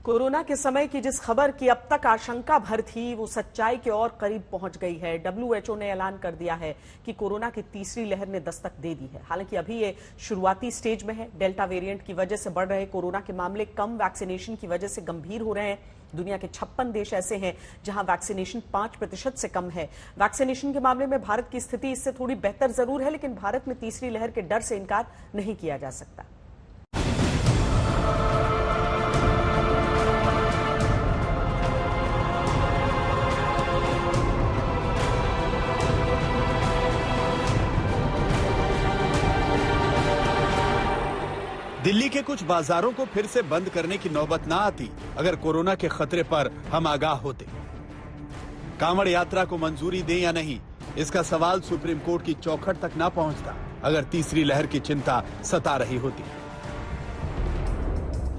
Corona के समय की जिस खबर की अब तक आशंका भर थी वो सच्चाई के और करीब पहुंच गई है। WHO ने ऐलान कर दिया है कि कोरोना की तीसरी लहर ने दस्तक दे दी है। हालांकि अभी ये शुरुआती स्टेज में है। डेल्टा वेरिएंट की वजह से बढ़ रहे कोरोना के मामले कम वैक्सीनेशन की वजह से गंभीर हो रहे हैं। दुनिया के 56 देश ऐसे हैं जहां वैक्सीनेशन 5% से कम है। वैक्सीनेशन के मामले में भारत की स्थिति इससे थोड़ी बेहतर जरूर है, लेकिन भारत में तीसरी लहर के डर से इनकार नहीं किया जा सकता। दिल्ली के कुछ बाजारों को फिर से बंद करने की नौबत ना आती अगर कोरोना के खतरे पर हम आगाह होते। कांवड़ यात्रा को मंजूरी दें या नहीं, इसका सवाल सुप्रीम कोर्ट की चौखट तक ना पहुंचता अगर तीसरी लहर की चिंता सता रही होती।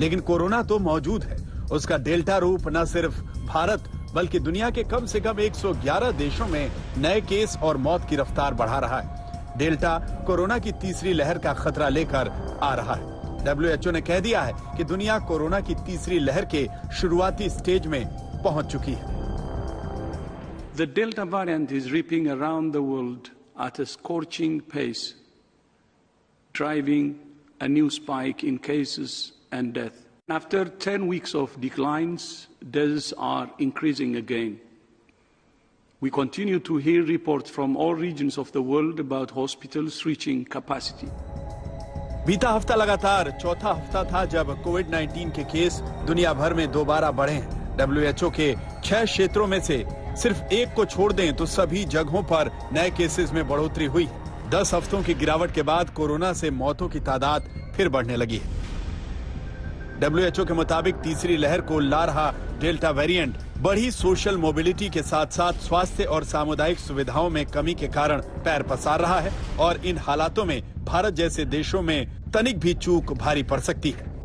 लेकिन कोरोना तो मौजूद है। उसका डेल्टा रूप न सिर्फ भारत बल्कि दुनिया के कम से कम 111 देशों में नए केस और मौत की रफ्तार बढ़ा रहा है। डेल्टा कोरोना की तीसरी लहर का खतरा लेकर आ रहा है। WHO ने कह दिया है कि दुनिया कोरोना की तीसरी लहर के शुरुआती स्टेज में पहुंच चुकी है। The Delta variant is ripping around the world at a scorching pace, driving a new spike in cases and death. After 10 weeks of declines, deaths are increasing again. We continue to hear reports from all regions of the world about hospitals reaching capacity. बीता हफ्ता लगातार चौथा हफ्ता था जब कोविड-19 के case दुनिया भर में दोबारा बढ़े हैं। WHO के 6 क्षेत्रों में से सिर्फ एक को छोड़ दें तो सभी जगहों पर नए केसेस में बढ़ोतरी हुई है। 10 हफ्तों की गिरावट के बाद कोरोना से मौतों की तादाद फिर बढ़ने लगी है। WHO के मुताबिक तीसरी लहर को ला रहा डेल्टा वेरिएंट बढ़ी सोशल मोबिलिटी के साथ साथ स्वास्थ्य और सामुदायिक सुविधाओं में कमी के कारण पैर पसार रहा है और इन हालातों में भारत जैसे देशों में तनिक भी चूक भारी पड़ सकती है।